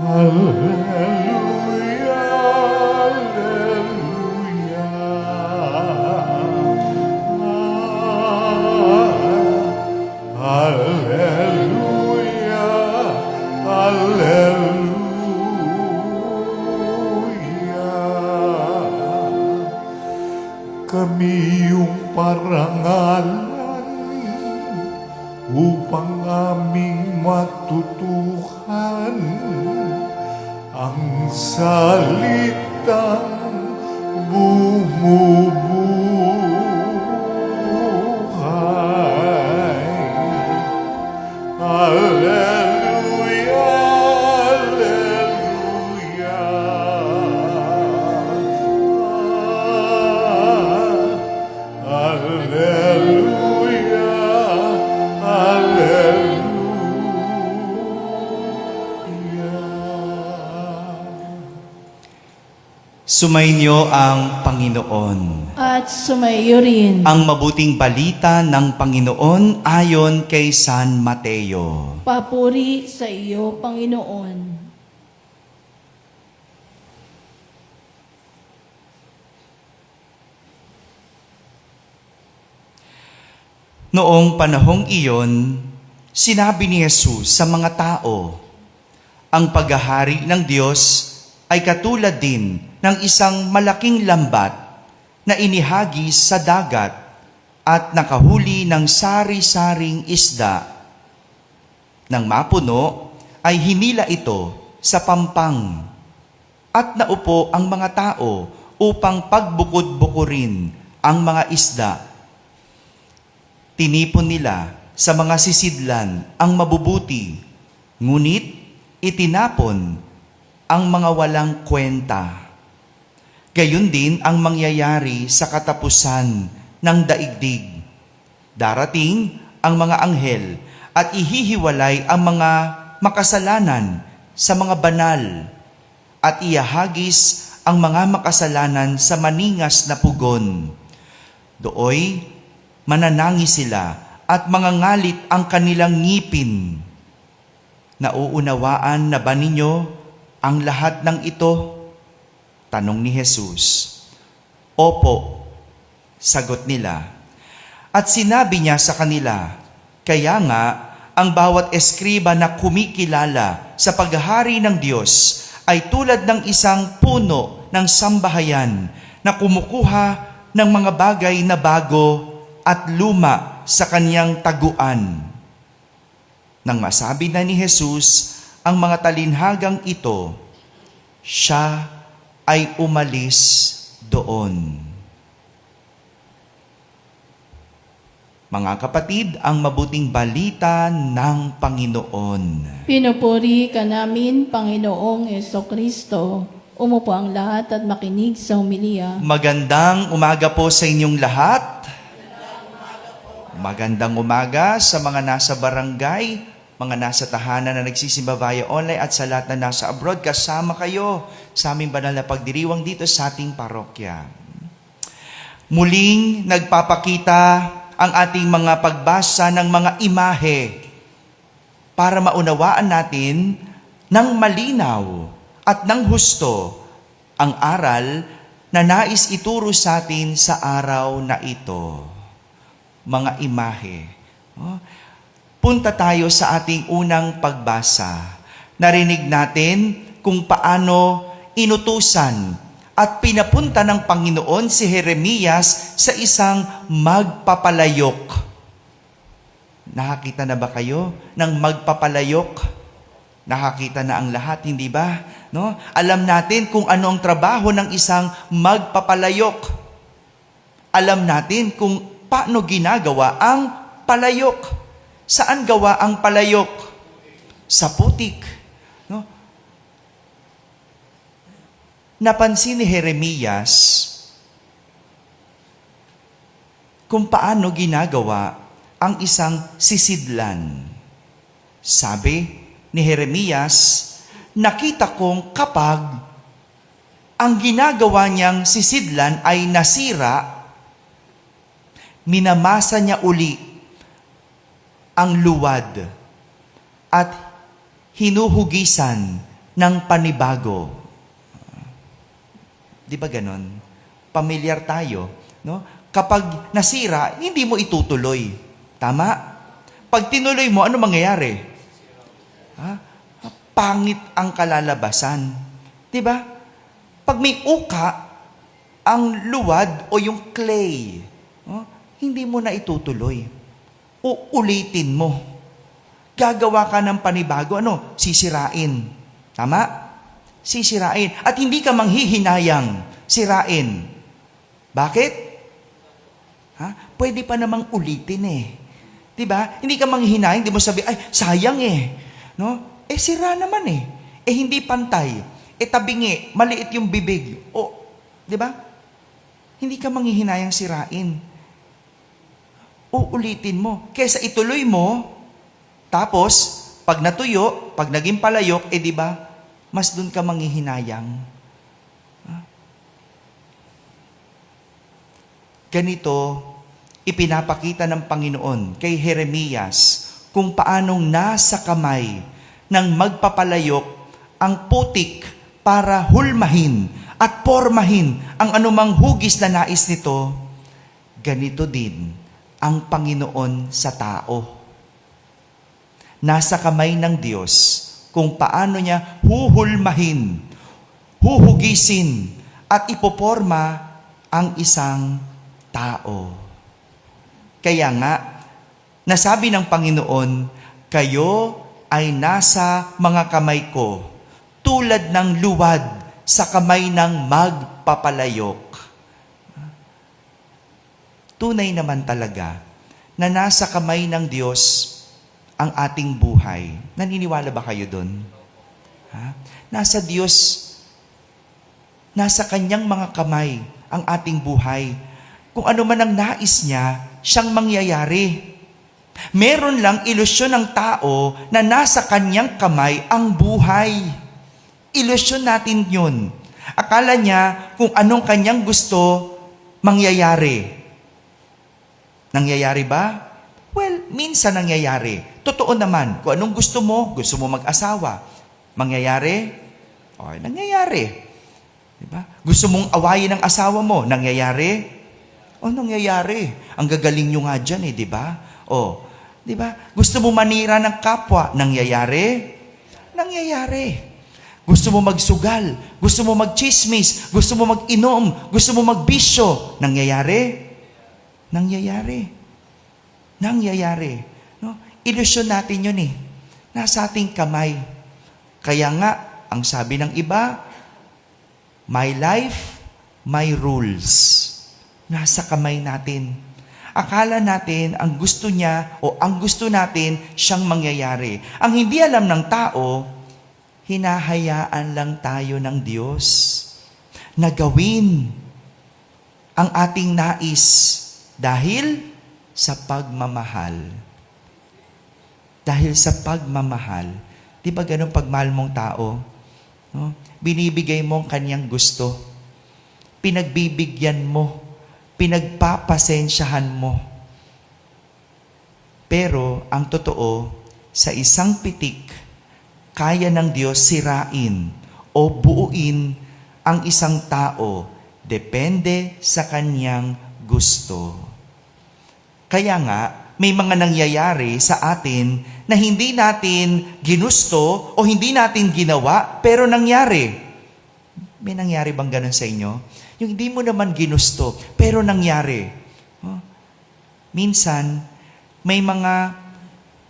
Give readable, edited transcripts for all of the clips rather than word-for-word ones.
Alleluia, alleluia. Alleluia, alleluia. Kami yung parangalan upang aming matutuhan ang salitang bumubuhay. Alleluia, alleluia. Alleluia, Sumainyo ang Panginoon. At sumaiyo rin. Ang mabuting balita ng Panginoon ayon kay San Mateo. Papuri sa iyo, Panginoon. Noong panahong iyon, sinabi ni Jesus sa mga tao, ang paghahari ng Diyos ay katulad din ng isang malaking lambat na inihagis sa dagat at nakahuli ng sari-saring isda. Nang mapuno, ay hinila ito sa pampang at naupo ang mga tao upang pagbukod-bukurin ang mga isda. Tinipon nila sa mga sisidlan ang mabubuti, ngunit itinapon ang mga walang kwenta. Gayon din ang mangyayari sa katapusan ng daigdig. Darating ang mga anghel at ihihiwalay ang mga makasalanan sa mga banal at iahagis ang mga makasalanan sa maningas na pugon. Dooy, mananangis sila at mangangalit ang kanilang ngipin. Nauunawaan na ba ninyo ang lahat ng ito? Tanong ni Jesus. Opo, sagot nila. At sinabi niya sa kanila, kaya nga, ang bawat eskriba na kumikilala sa paghahari ng Diyos ay tulad ng isang puno ng sambahayan na kumukuha ng mga bagay na bago at luma sa kaniyang taguan. Nang masabi na ni Jesus ang mga talinhagang ito, siya ay umalis doon. Mga kapatid, ang mabuting balita ng Panginoon. Pinupuri ka namin, Panginoong Jesucristo. Umupo ang lahat at makinig sa homilya. Magandang umaga po sa inyong lahat. Magandang umaga sa mga nasa barangay, mga nasa tahanan na nagsisimba via online at sa lahat na nasa abroad. Kasama kayo sa aming banal na pagdiriwang dito sa ating parokya. Muling nagpapakita ang ating mga pagbasa ng mga imahe para maunawaan natin ng malinaw at ng husto ang aral na nais ituro sa atin sa araw na ito. Mga imahe. Punta tayo sa ating unang pagbasa. Narinig natin kung paano inutusan at pinapunta ng Panginoon si Jeremias sa isang magpapalayok. Nakakita na ba kayo ng magpapalayok? Nakakita na ang lahat, hindi ba? No? Alam natin kung ano ang trabaho ng isang magpapalayok. Alam natin kung paano ginagawa ang palayok. Saan gawa ang palayok? Sa putik. No? Napansin ni Jeremias kung paano ginagawa ang isang sisidlan. Sabi ni Jeremias, nakita kong kapag ang ginagawa niyang sisidlan ay nasira, minamasa niya uli ang luwad at hinuhugisan ng panibago. Di ba ganon? Pamilyar tayo, no? Kapag nasira, hindi mo itutuloy. Tama? Pag tinuloy mo, ano mangyayari? Pangit ang kalalabasan. Di ba? Pag may uka, ang luwad o yung clay, hindi mo na itutuloy. Uulitin mo. Gagawa ka ng panibago, sisirain. Tama? Sisirain. At hindi ka manghihinayang sirain. Bakit? Pwede pa namang ulitin eh. Diba? Hindi ka manghihinayang, hindi mo sabi, ay, sayang eh. No? Sira naman eh. Hindi pantay. Tabingi, maliit yung bibig. Diba? Hindi ka manghihinayang sirain. Uulitin mo. Kesa ituloy mo, tapos, pag natuyo, pag naging palayok, diba, mas dun ka manghihinayang. Ganito, ipinapakita ng Panginoon kay Jeremias kung paanong nasa kamay ng magpapalayok ang putik para hulmahin at pormahin ang anumang hugis na nais nito. Ganito din ang Panginoon sa tao. Nasa kamay ng Diyos kung paano niya huhulmahin, huhugisin, at ipoporma ang isang tao. Kaya nga, nasabi ng Panginoon, kayo ay nasa mga kamay ko, tulad ng luwad sa kamay ng magpapalayok. Tunay naman talaga na nasa kamay ng Diyos ang ating buhay. Naniniwala ba kayo doon? Nasa Diyos, nasa Kanyang mga kamay ang ating buhay. Kung ano man ang nais niya, siyang mangyayari. Meron lang ilusyon ng tao na nasa kanyang kamay ang buhay. Ilusyon natin yun. Akala niya kung anong kanyang gusto, mangyayari. Nangyayari ba? Well, minsan nangyayari. Totoo naman, kung anong gusto mo mag-asawa. Mangyayari? Nangyayari. Diba? Gusto mong awayin ang asawa mo, nangyayari? Nangyayari. Ang gagaling nyo nga dyan di ba? Di ba? Gusto mo manira ng kapwa, nangyayari? Nangyayari. Gusto mo magsugal, gusto mo magchismis, gusto mo mag-inom, gusto mo magbisyo, nangyayari? Nangyayari. Nangyayari. No? Ilusyon natin yun Nasa ating kamay. Kaya nga, ang sabi ng iba, my life, my rules. Nasa kamay natin. Akala natin ang gusto niya o ang gusto natin siyang mangyayari. Ang hindi alam ng tao, hinahayaan lang tayo ng Diyos na gawin ang ating nais dahil sa pagmamahal. Dahil sa pagmamahal. Di ba ganun pagmahal mong tao? No? Binibigay mo ang kanyang gusto. Pinagbibigyan mo. Pinagpapasensyahan mo. Pero ang totoo, sa isang pitik, kaya ng Diyos sirain o buuin ang isang tao depende sa kanyang gusto. Kaya nga, may mga nangyayari sa atin na hindi natin ginusto o hindi natin ginawa, pero nangyari. May nangyari bang ganun sa inyo? Yung hindi mo naman ginusto, pero nangyari. Minsan, may mga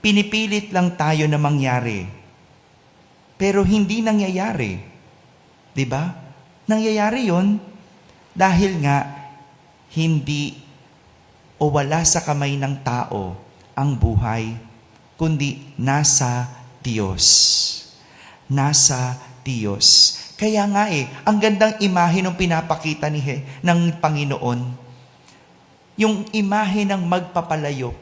pinipilit lang tayo na mangyari. Pero hindi nangyayari. Diba? Nangyayari yon dahil nga hindi o wala sa kamay ng tao ang buhay, kundi nasa Diyos. Nasa Diyos. Kaya nga ang gandang imahe ng pinapakita ng Panginoon. Yung imahe ng magpapalayok.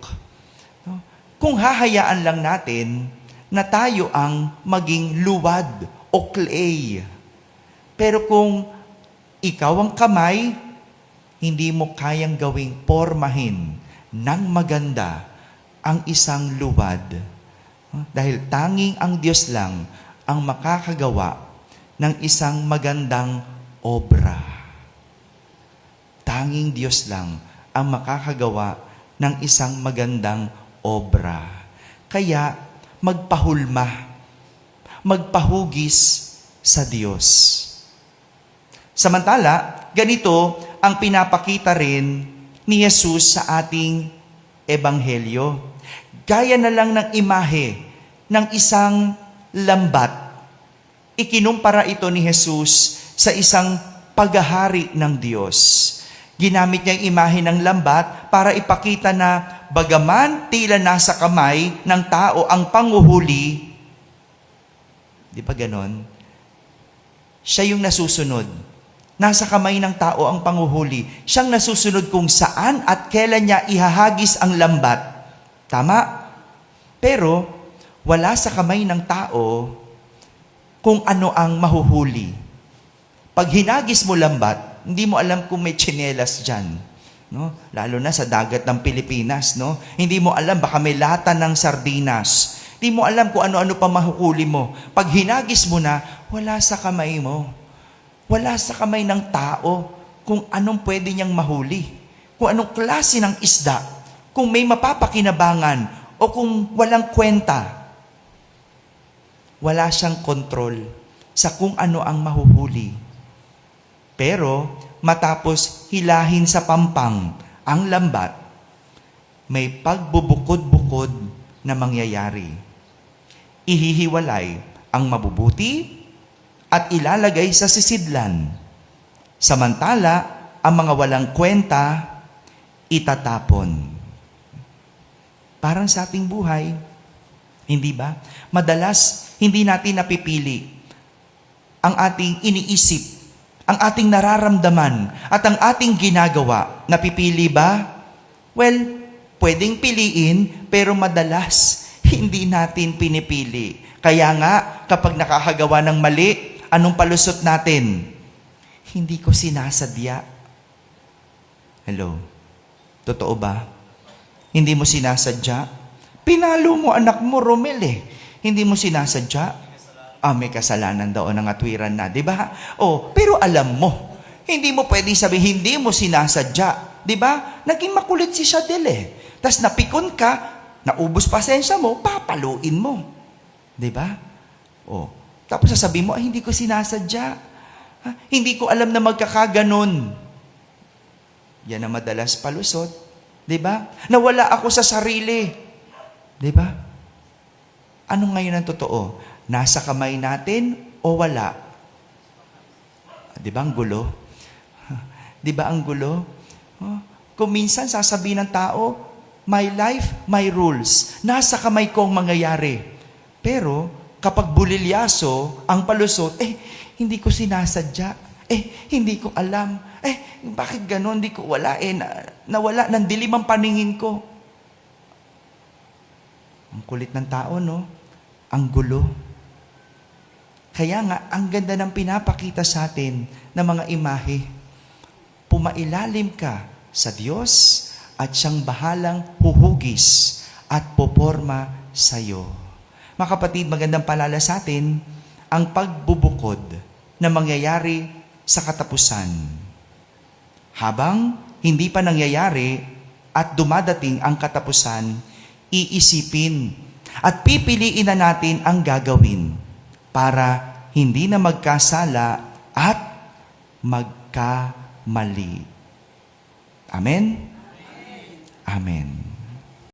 Kung hahayaan lang natin na tayo ang maging luwad o clay. Pero kung ikaw ang kamay, hindi mo kayang gawing pormahin ng maganda ang isang luwad. Dahil tanging ang Diyos lang ang makakagawa ng isang magandang obra. Tanging Diyos lang ang makakagawa ng isang magandang obra. Kaya magpahulma, magpahugis sa Diyos. Samantala, ganito ang pinapakita rin ni Jesus sa ating ebanghelyo. Gaya na lang ng imahe ng isang lambat. Ikinumpara ito ni Jesus sa isang paghahari ng Diyos. Ginamit niya ang imahe ng lambat para ipakita na bagaman tila nasa kamay ng tao ang panguhuli, di ba ganon? Siya yung nasusunod. Nasa kamay ng tao ang panguhuli. Siyang nasusunod kung saan at kailan niya ihahagis ang lambat. Tama? Pero, wala sa kamay ng tao kung ano ang mahuhuli. Pag hinagis mo lambat, hindi mo alam kung may tsinelas dyan. No? Lalo na sa dagat ng Pilipinas. No? Hindi mo alam, baka may lata ng sardinas. Hindi mo alam kung ano-ano pa mahuhuli mo. Pag hinagis mo na, wala sa kamay mo. Wala sa kamay ng tao kung anong pwede niyang mahuli. Kung anong klase ng isda. Kung may mapapakinabangan o kung walang kwenta. Wala siyang kontrol sa kung ano ang mahuhuli. Pero matapos hilahin sa pampang ang lambat, may pagbubukod-bukod na mangyayari. Ihihiwalay ang mabubuti at ilalagay sa sisidlan. Samantala, ang mga walang kwenta, itatapon. Parang sa ating buhay, hindi ba? Madalas, hindi natin napipili ang ating iniisip, ang ating nararamdaman, at ang ating ginagawa. Napipili ba? Well, pwedeng piliin, pero madalas, hindi natin pinipili. Kaya nga, kapag nakakagawa ng mali, anong palusot natin? Hindi ko sinasadya. Hello? Totoo ba? Hindi mo sinasadya? Pinalo mo anak mo, Romel eh. Hindi mo sinasadya? May kasalanan daw ng atwiran na, di ba? Pero alam mo, hindi mo pwedeng sabihin, hindi mo sinasadya. Di ba? Naging makulit si Shadel eh. Tapos napikon ka, naubos pasensya mo, papaluin mo. Di ba? Tapos sasabihin mo, hindi ko sinasadya. Hindi ko alam na magkakaganon. Yan ang madalas palusot. Diba? Nawala ako sa sarili. Diba? Ano ngayon ang totoo? Nasa kamay natin o wala? Diba ang gulo? Diba ang gulo? Kung minsan sasabihin ng tao, my life, my rules. Nasa kamay ko ang mangyayari. Pero, kapag bulilyaso ang palusot, hindi ko sinasadya. Hindi ko alam. Bakit ganon? Hindi ko wala. Nawala ng dilim ang paningin ko. Ang kulit ng tao, no? Ang gulo. Kaya nga, ang ganda ng pinapakita sa atin ng mga imahe. Pumailalim ka sa Diyos at siyang bahalang huhugis at poporma sa iyo. Mga kapatid, magandang paalala sa atin ang pagbubukod na mangyayari sa katapusan. Habang hindi pa nangyayari at dumadating ang katapusan, iisipin at pipiliin na natin ang gagawin para hindi na magkasala at magkamali. Amen? Amen.